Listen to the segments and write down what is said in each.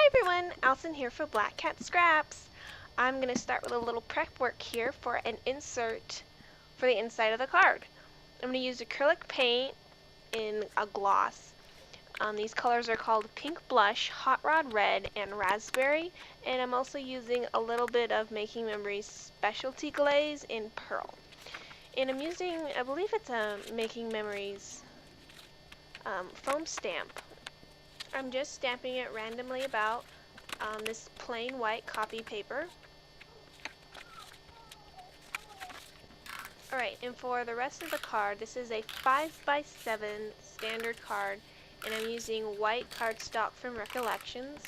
everyone, Allison here for Black Cat Scraps. I'm going to start with a little prep work here for an insert for the inside of the card. I'm going to use acrylic paint in a gloss. These colors are called Pink Blush, Hot Rod Red, and Raspberry, and I'm also using a little bit of Making Memories Specialty Glaze in Pearl. And I'm using, I believe it's a Making Memories foam stamp. I'm just stamping it randomly about this plain white copy paper. Alright, and for the rest of the card, this is a 5x7 standard card, and I'm using white cardstock from Recollections.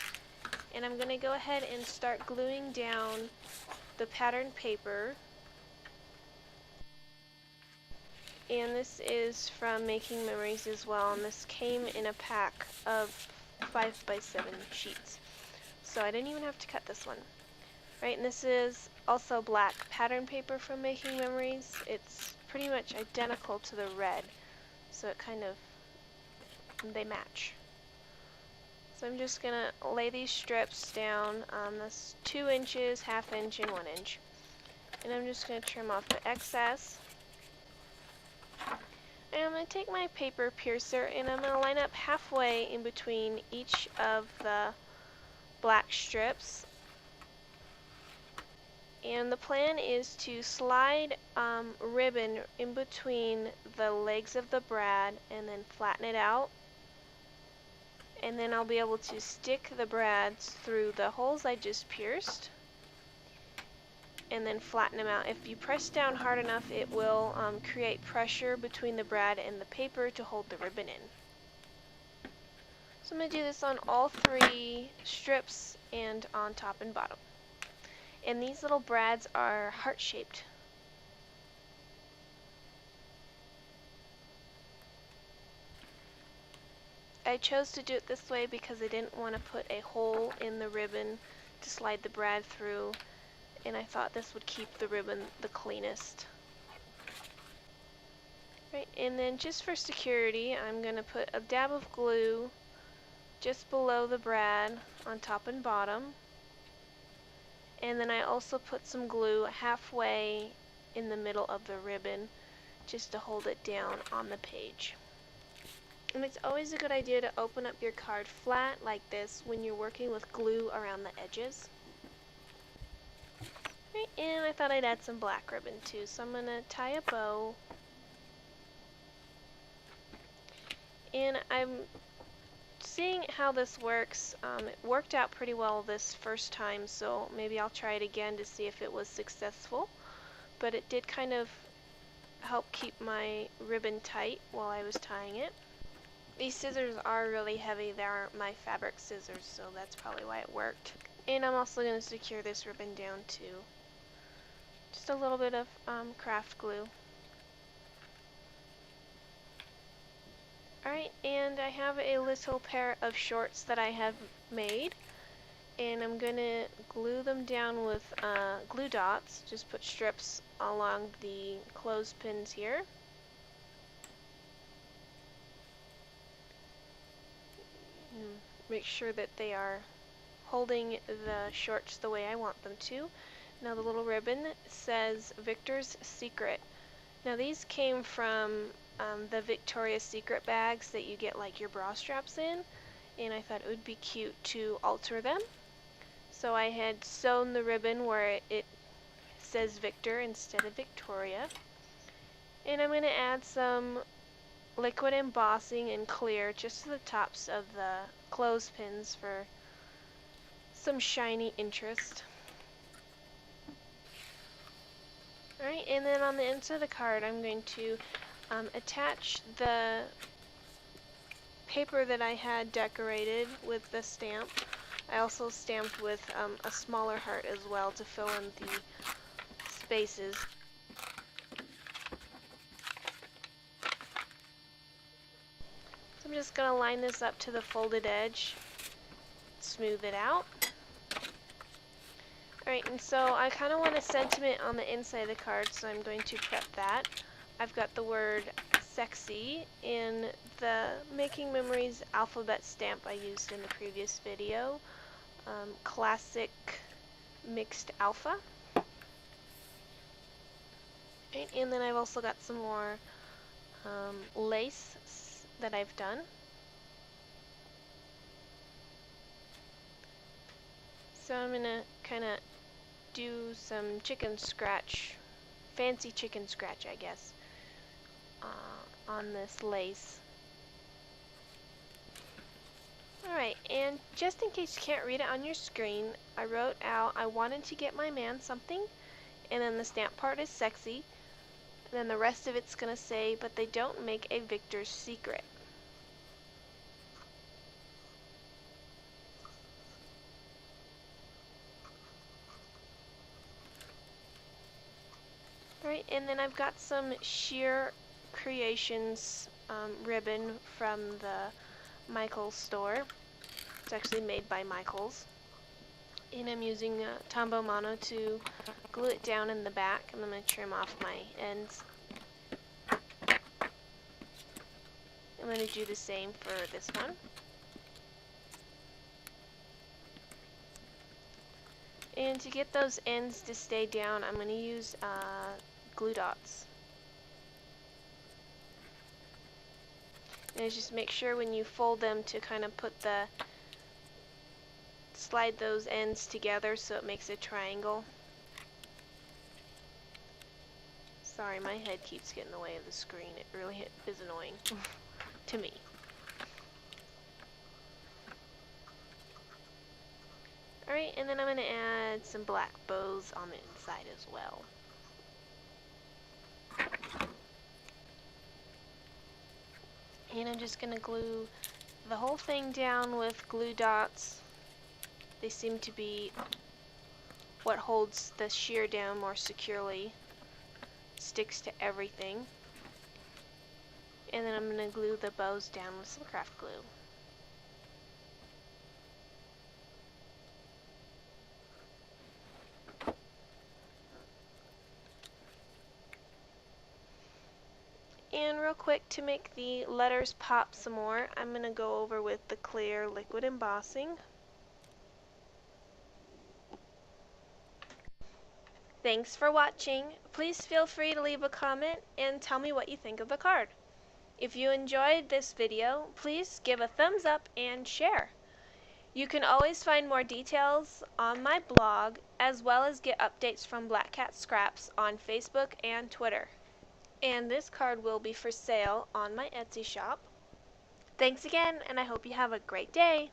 And I'm going to go ahead and start gluing down the patterned paper. And this is from Making Memories as well, and this came in a pack of 5x7 sheets. So I didn't even have to cut this one. Right, and this is also black pattern paper from Making Memories. It's pretty much identical to the red, so it kind of, they match. So I'm just going to lay these strips down. That's 2 inches, 1/2 inch, and 1 inch. And I'm just going to trim off the excess. And I'm going to take my paper piercer and I'm going to line up halfway in between each of the black strips. And the plan is to slide ribbon in between the legs of the brad and then flatten it out. And then I'll be able to stick the brads through the holes I just pierced and then flatten them out. If you press down hard enough, it will create pressure between the brad and the paper to hold the ribbon in. So I'm going to do this on all 3 strips and on top and bottom. And these little brads are heart-shaped. I chose to do it this way because I didn't want to put a hole in the ribbon to slide the brad through, and I thought this would keep the ribbon the cleanest. Right, and then just for security, I'm going to put a dab of glue just below the brad on top and bottom. And then I also put some glue halfway in the middle of the ribbon just to hold it down on the page. And it's always a good idea to open up your card flat like this when you're working with glue around the edges. Right, and I thought I'd add some black ribbon too, so I'm going to tie a bow. And I'm seeing how this works. It worked out pretty well this first time, so maybe I'll try it again to see if it was successful. But it did kind of help keep my ribbon tight while I was tying it. These scissors are really heavy. They aren't my fabric scissors, so that's probably why it worked. And I'm also going to secure this ribbon down to just a little bit of craft glue. Alright, and I have a little pair of shorts that I have made, and I'm going to glue them down with glue dots. Just put strips along the clothespins here. Make sure that they are holding the shorts the way I want them to. Now the little ribbon says Victor's Secret. Now these came from the Victoria's Secret bags that you get like your bra straps in, and I thought it would be cute to alter them. So I had sewn the ribbon where it says Victor instead of Victoria. And I'm going to add some liquid embossing and clear just to the tops of the clothespins for some shiny interest. Alright, and then on the inside of the card I'm going to attach the paper that I had decorated with the stamp. I also stamped with a smaller heart as well to fill in the spaces. So I'm just going to line this up to the folded edge, smooth it out. Alright, and so I kind of want a sentiment on the inside of the card, so I'm going to prep that. I've got the word sexy in the Making Memories alphabet stamp I used in the previous video. classic mixed alpha. Right, and then I've also got some more lace that I've done. So I'm going to kind of do some chicken scratch, fancy chicken scratch I guess, on this lace. Alright, and just in case you can't read it on your screen, I wrote out I wanted to get my man something, and then the stamp part is sexy, and then the rest of it's going to say, but they don't make a Victor's Secret. Alright, and then I've got some sheer creations ribbon from the Michaels store. It's actually made by Michaels. And I'm using Tombow Mono to glue it down in the back, and I'm going to trim off my ends. I'm going to do the same for this one. And to get those ends to stay down, I'm going to use glue dots. And just make sure when you fold them to kind of slide those ends together so it makes a triangle. Sorry, my head keeps getting in the way of the screen. It really is annoying to me. Alright, and then I'm going to add some black bows on the inside as well. And I'm just going to glue the whole thing down with glue dots. They seem to be what holds the sheer down more securely. Sticks to everything. And then I'm going to glue the bows down with some craft glue. And real quick, to make the letters pop some more, I'm going to go over with the clear liquid embossing. Thanks for watching. Please feel free to leave a comment and tell me what you think of the card. If you enjoyed this video, please give a thumbs up and share. You can always find more details on my blog, as well as get updates from Black Cat Scraps on Facebook and Twitter. And this card will be for sale on my Etsy shop. Thanks again, and I hope you have a great day.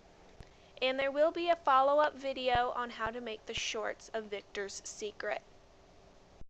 And there will be a follow-up video on how to make the shorts of Victor's Secret.